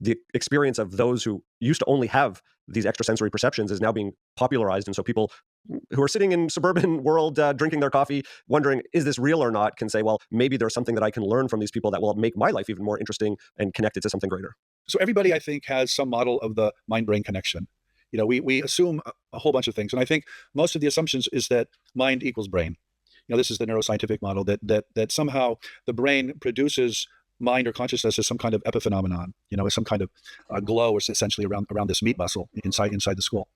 the experience of those who used to only have these extrasensory perceptions is now being popularized. And so people who are sitting in suburban world drinking their coffee, wondering, is this real or not, can say, well, maybe there's something that I can learn from these people that will make my life even more interesting and connected to something greater. So everybody, I think, has some model of the mind-brain connection. We assume a whole bunch of things. And I think most of the assumptions is that mind equals brain. This is the neuroscientific model that somehow the brain produces mind or consciousness as some kind of epiphenomenon, as some kind of glow, essentially around this meat muscle inside the skull.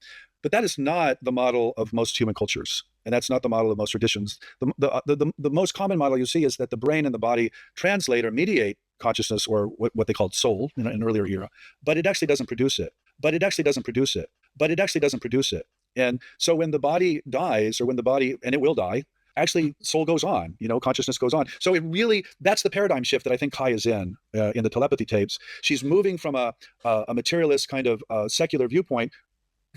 But that is not the model of most human cultures, and that's not the model of most traditions. The most common model you see is that the brain and the body translate or mediate consciousness, or what they called soul in an earlier era, but it actually doesn't produce it. And so when the body dies, and it will die, actually soul goes on, consciousness goes on. So that's the paradigm shift that I think Kai is in the telepathy tapes. She's moving from a materialist kind of secular viewpoint,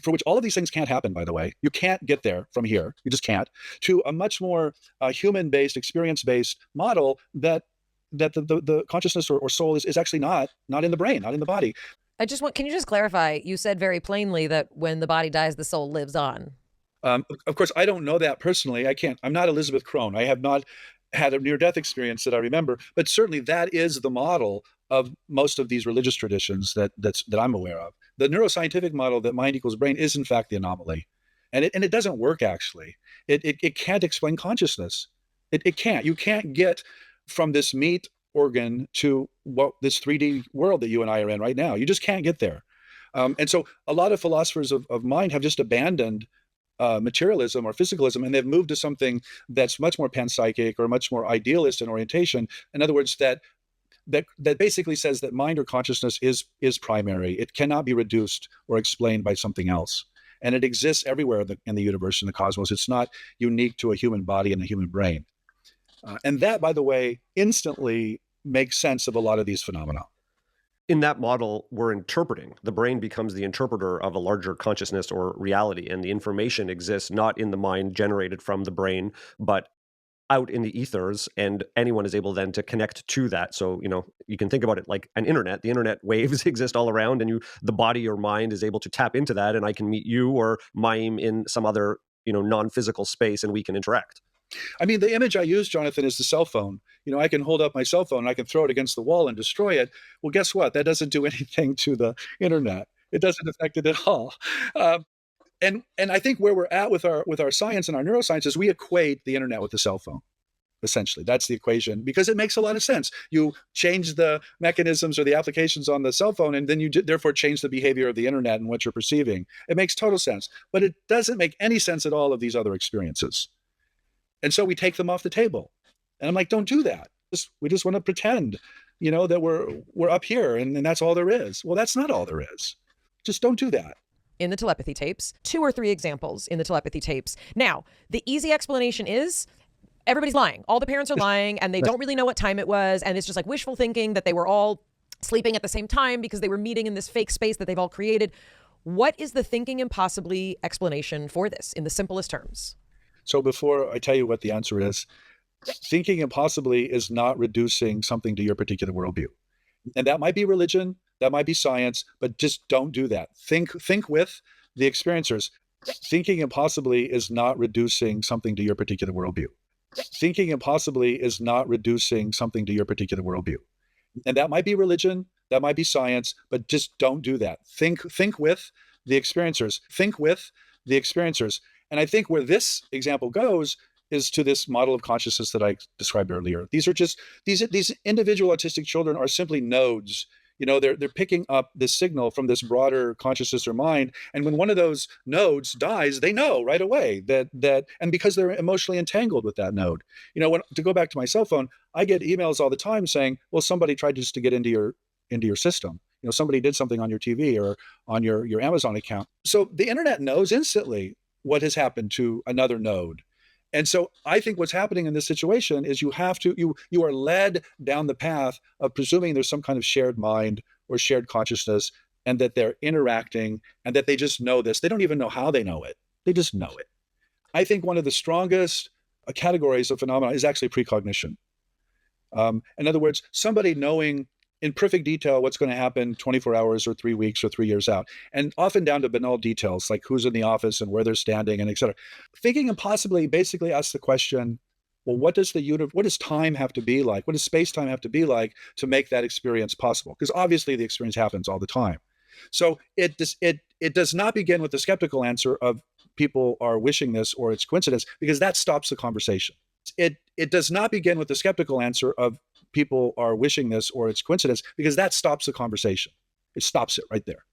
for which all of these things can't happen, by the way. You can't get there from here. You just can't. To a much more human-based, experience-based model that the consciousness or soul is actually not in the brain, not in the body. Can you just clarify? You said very plainly that when the body dies, the soul lives on. Of course, I don't know that personally. I'm not Elizabeth Crone. I have not had a near-death experience that I remember, but certainly that is the model of most of these religious traditions that I'm aware of. The neuroscientific model that mind equals brain is in fact the anomaly. And it doesn't work, actually. It can't explain consciousness. It can't. You can't get from this meat organ to this 3D world that you and I are in right now. You just can't get there. And so a lot of philosophers of mind have just abandoned materialism or physicalism, and they've moved to something that's much more panpsychic or much more idealist in orientation. In other words, that basically says that mind or consciousness is primary. It cannot be reduced or explained by something else. And it exists everywhere in the universe, in the cosmos. It's not unique to a human body and a human brain. And that, by the way, instantly makes sense of a lot of these phenomena. In that model, we're interpreting. The brain becomes the interpreter of a larger consciousness or reality, and the information exists not in the mind generated from the brain, but out in the ethers, and anyone is able then to connect to that. So, you can think about it like an internet. The internet waves exist all around, and the body or mind is able to tap into that, and I can meet you or Mayi in some other, non-physical space, and we can interact. I mean, the image I use, Jonathan, is the cell phone. I can hold up my cell phone and I can throw it against the wall and destroy it. Well, guess what? That doesn't do anything to the internet. It doesn't affect it at all. And I think where we're at with our science and our neuroscience is we equate the internet with the cell phone. Essentially, that's the equation, because it makes a lot of sense. You change the mechanisms or the applications on the cell phone, and then you therefore change the behavior of the internet and what you're perceiving. It makes total sense, but it doesn't make any sense at all of these other experiences. And so we take them off the table. And I'm like, don't do that. We just want to pretend, that we're up here and that's all there is. Well, that's not all there is. Just don't do that. In the telepathy tapes, 2 or 3 examples in the telepathy tapes. Now, the easy explanation is everybody's lying. All the parents are lying and they don't really know what time it was. And it's just like wishful thinking that they were all sleeping at the same time because they were meeting in this fake space that they've all created. What is the thinking impossibly explanation for this in the simplest terms? So before I tell you what the answer is, thinking impossibly is not reducing something to your particular worldview. And that might be religion, that might be science, but just don't do that. Think with the experiencers. Thinking impossibly is not reducing something to your particular worldview. Thinking impossibly is not reducing something to your particular worldview. And that might be religion, that might be science, but just don't do that. Think with the experiencers. Think with the experiencers. And I think where this example goes is to this model of consciousness that I described earlier. These are just these individual autistic children are simply nodes. They're picking up this signal from this broader consciousness or mind. And when one of those nodes dies, they know right away that and because they're emotionally entangled with that node. To go back to my cell phone, I get emails all the time saying, well, somebody tried just to get into your system. Somebody did something on your TV or on your Amazon account. So the internet knows instantly what has happened to another node. And so I think what's happening in this situation is you are led down the path of presuming there's some kind of shared mind or shared consciousness, and that they're interacting and that they just know this. They don't even know how they know it. They just know it. I think one of the strongest categories of phenomena is actually precognition. In other words, somebody knowing in perfect detail what's going to happen 24 hours or 3 weeks or 3 years out, and often down to banal details like who's in the office and where they're standing and et cetera. Thinking impossibly basically asks the question, well, what does time have to be like? What does space-time have to be like to make that experience possible? Because obviously the experience happens all the time. So it does not begin with the skeptical answer of people are wishing this or it's coincidence, because that stops the conversation. It does not begin with the skeptical answer of people are wishing this or it's coincidence, because that stops the conversation. It stops it right there.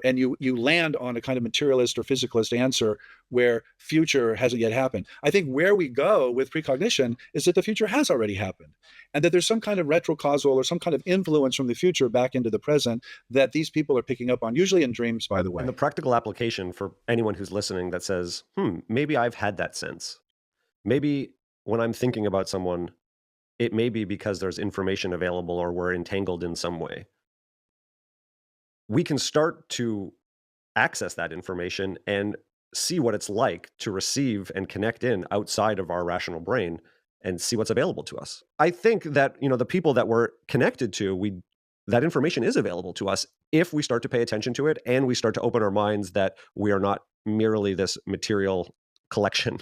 And you land on a kind of materialist or physicalist answer where future hasn't yet happened. I think where we go with precognition is that the future has already happened, and that there's some kind of retrocausal or some kind of influence from the future back into the present that these people are picking up on, usually in dreams, by the way. And the practical application for anyone who's listening that says, maybe I've had that sense. Maybe when I'm thinking about someone, it may be because there's information available or we're entangled in some way. We can start to access that information and see what it's like to receive and connect in outside of our rational brain and see what's available to us. I think that, the people that we're connected to, that information is available to us if we start to pay attention to it and we start to open our minds that we are not merely this material collection.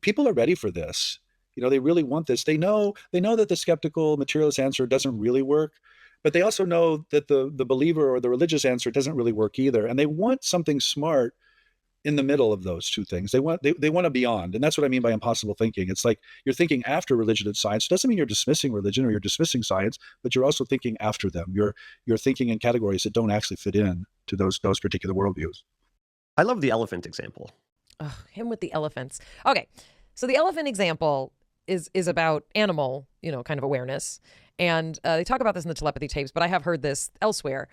People are ready for this. They really want this. They know that the skeptical materialist answer doesn't really work, but they also know that the believer or the religious answer doesn't really work either. And they want something smart in the middle of those two things. They want a beyond. And that's what I mean by impossible thinking. It's like you're thinking after religion and science. It doesn't mean you're dismissing religion or you're dismissing science, but you're also thinking after them. You're thinking in categories that don't actually fit in to those particular worldviews. I love the elephant example. Oh, him with the elephants. Okay. So the elephant example is about animal, kind of awareness. And they talk about this in the telepathy tapes, but I have heard this elsewhere.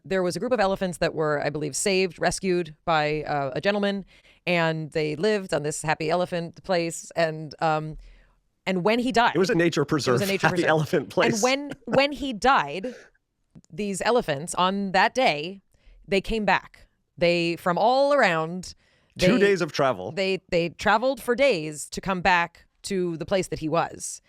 There was a group of elephants that were, I believe, rescued by a gentleman, and they lived on this happy elephant place. And when he died, it was a nature preserve, happy elephant place. And when he died, these elephants on that day, they came back. They from all around. 2 days of travel. They traveled for days to come back to the place that he was.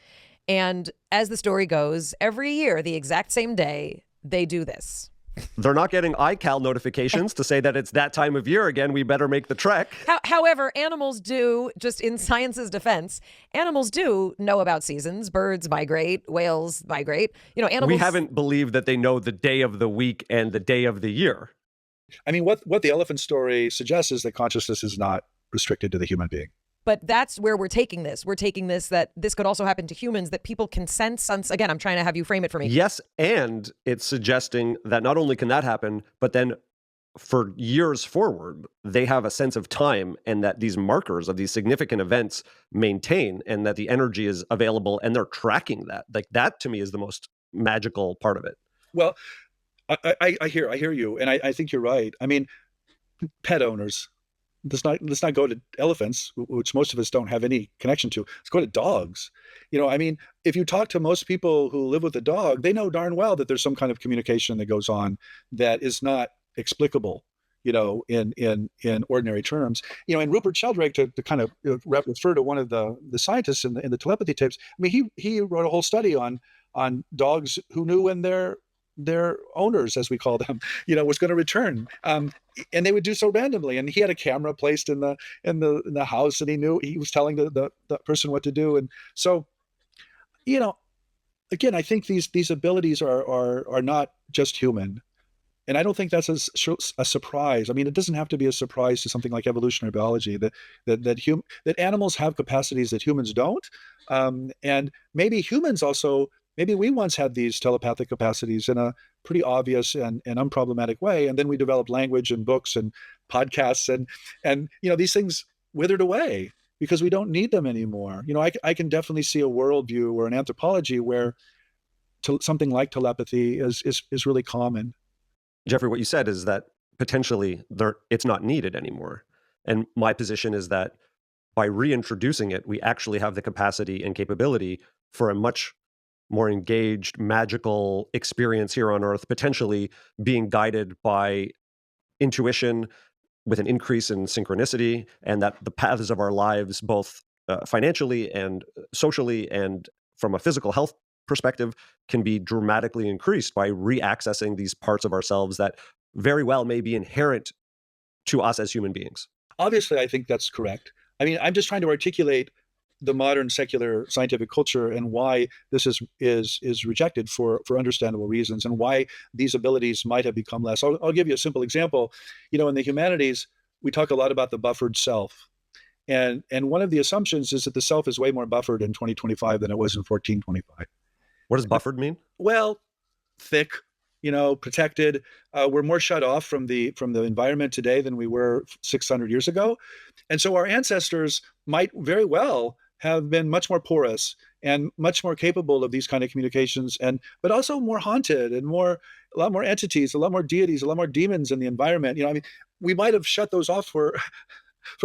And as the story goes, every year, the exact same day, they do this. They're not getting iCal notifications to say that it's that time of year again, we better make the trek. However, animals do, just in science's defense, animals do know about seasons. Birds migrate, whales migrate. Animals. We haven't believed that they know the day of the week and the day of the year. I mean, what the elephant story suggests is that consciousness is not restricted to the human being. But that's where we're taking this. We're taking this that this could also happen to humans, that people can sense. Again, I'm trying to have you frame it for me. Yes, and it's suggesting that not only can that happen, but then for years forward, they have a sense of time and that these markers of these significant events maintain and that the energy is available and they're tracking that. Like that to me is the most magical part of it. Well, I hear you. And I think you're right. I mean, pet owners. Let's not go to elephants, which most of us don't have any connection to. Let's go to dogs. I mean, if you talk to most people who live with a dog, they know darn well that there's some kind of communication that goes on that is not explicable, in ordinary terms. And Rupert Sheldrake, to kind of refer to one of the scientists in the telepathy tapes. I mean, he wrote a whole study on dogs who knew when their owners, as we call them, was going to return. And they would do so randomly. And he had a camera placed in the house, and he was telling the person what to do. And so, again, I think these abilities are not just human. And I don't think that's a surprise. I mean, it doesn't have to be a surprise to something like evolutionary biology that animals have capacities that humans don't. And maybe we once had these telepathic capacities in a pretty obvious and unproblematic way. And then we developed language and books and podcasts and these things withered away because we don't need them anymore. I can definitely see a worldview or an anthropology where something like telepathy is really common. Jeffrey, what you said is that potentially it's not needed anymore. And my position is that by reintroducing it, we actually have the capacity and capability for a much more engaged, magical experience here on Earth, potentially being guided by intuition with an increase in synchronicity, and that the paths of our lives, both financially and socially and from a physical health perspective can be dramatically increased by reaccessing these parts of ourselves that very well may be inherent to us as human beings. Obviously, I think that's correct. I mean, I'm just trying to articulate the modern secular scientific culture and why this is rejected for understandable reasons, and why these abilities might have become less. I'll give you a simple example. In the humanities, we talk a lot about the buffered self. And one of the assumptions is that the self is way more buffered in 2025 than it was in 1425. What does buffered mean? Well, thick, protected. We're more shut off from the environment today than we were 600 years ago. And so our ancestors might very well have been much more porous and much more capable of these kind of communications, but also more haunted and a lot more entities, a lot more deities, a lot more demons in the environment. We might have shut those off for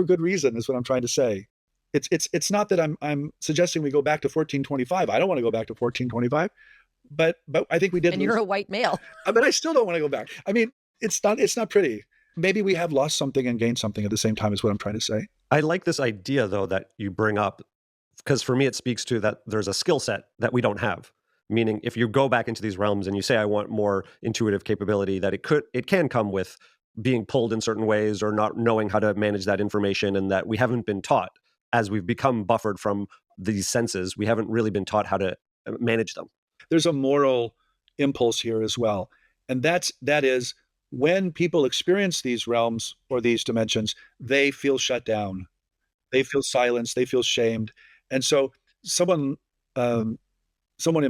good reason, is what I'm trying to say. It's not that I'm suggesting we go back to 1425. I don't want to go back to 1425. But I think we did. And you're a white male. But I still don't want to go back. I mean, it's not pretty. Maybe we have lost something and gained something at the same time, is what I'm trying to say. I like this idea, though, that you bring up, because for me, it speaks to that there's a skill set that we don't have. Meaning, if you go back into these realms and you say, I want more intuitive capability, that it can come with being pulled in certain ways or not knowing how to manage that information, and that we haven't been taught as we've become buffered from these senses. We haven't really been taught how to manage them. There's a moral impulse here as well. And that is when people experience these realms or these dimensions, they feel shut down. They feel silenced. They feel shamed. And so someone in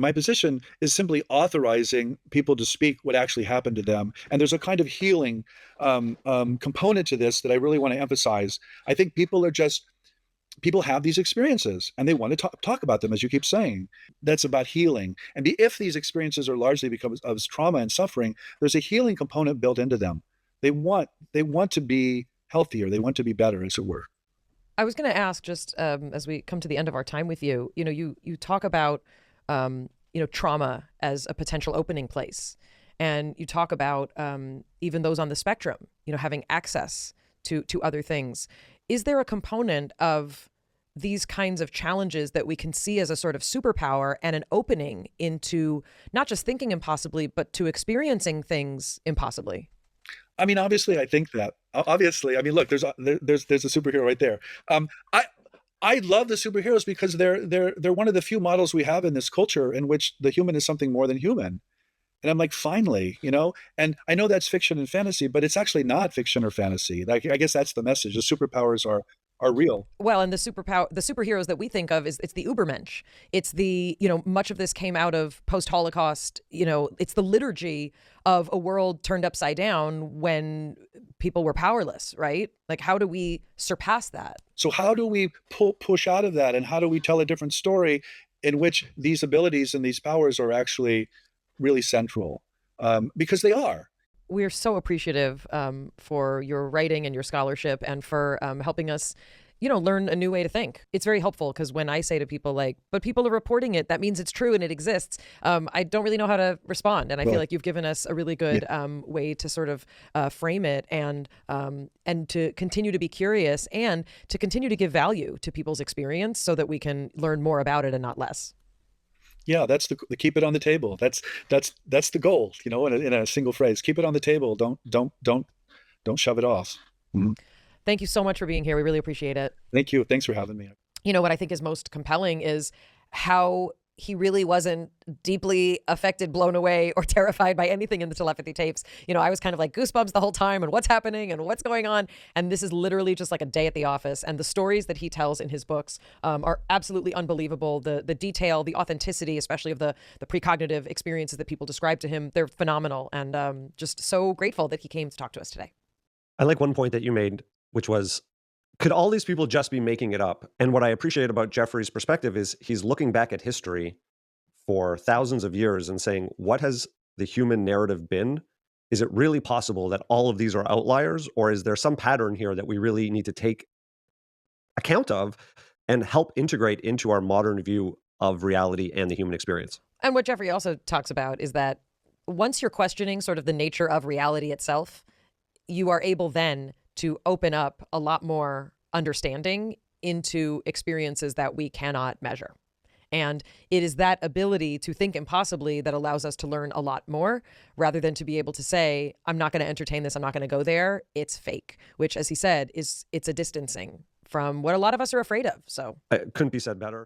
my position is simply authorizing people to speak what actually happened to them. And there's a kind of healing component to this that I really want to emphasize. I think people have these experiences and they want to talk about them, as you keep saying. That's about healing. And if these experiences are largely because of trauma and suffering, there's a healing component built into them. They want to be healthier. They want to be better, as it were. I was going to ask, just as we come to the end of our time with you, you talk about, trauma as a potential opening place. And you talk about even those on the spectrum, having access to other things. Is there a component of these kinds of challenges that we can see as a sort of superpower and an opening into not just thinking impossibly, but to experiencing things impossibly? I mean, obviously, I think that. Obviously, I mean, look, there's a superhero right there. I love the superheroes because they're one of the few models we have in this culture in which the human is something more than human. And I'm like, finally, and I know that's fiction and fantasy, but it's actually not fiction or fantasy. Like, I guess that's the message. The superpowers are real. Well, and the superheroes that we think of it's the Ubermensch. It's the, much of this came out of post-Holocaust, it's the liturgy of a world turned upside down when people were powerless, right? Like, how do we surpass that? So how do we push out of that? And how do we tell a different story in which these abilities and these powers are actually really central? Because they are. We're so appreciative for your writing and your scholarship and for helping us, learn a new way to think. It's very helpful because when I say to people but people are reporting it, that means it's true and it exists. I don't really know how to respond. And I feel like you've given us a really good way to sort of frame it and to continue to be curious and to continue to give value to people's experience so that we can learn more about it and not less. Yeah, that's the keep it on the table. That's the goal, in a single phrase. Keep it on the table. Don't shove it off. Mm-hmm. Thank you so much for being here. We really appreciate it. Thank you. Thanks for having me. What I think is most compelling is how he really wasn't deeply affected, blown away, or terrified by anything in the telepathy tapes. I was kind of like goosebumps the whole time and what's happening and what's going on. And this is literally just like a day at the office. And the stories that he tells in his books are absolutely unbelievable. The detail, the authenticity, especially of the precognitive experiences that people describe to him, they're phenomenal. And just so grateful that he came to talk to us today. I like one point that you made, which was, could all these people just be making it up? And what I appreciate about Jeffrey's perspective is he's looking back at history for thousands of years and saying, what has the human narrative been? Is it really possible that all of these are outliers? Or is there some pattern here that we really need to take account of and help integrate into our modern view of reality and the human experience? And what Jeffrey also talks about is that once you're questioning sort of the nature of reality itself, you are able then to open up a lot more understanding into experiences that we cannot measure. And it is that ability to think impossibly that allows us to learn a lot more, rather than to be able to say, I'm not going to entertain this, I'm not going to go there, it's fake, which, as he said, it's a distancing from what a lot of us are afraid of. So It couldn't be said better.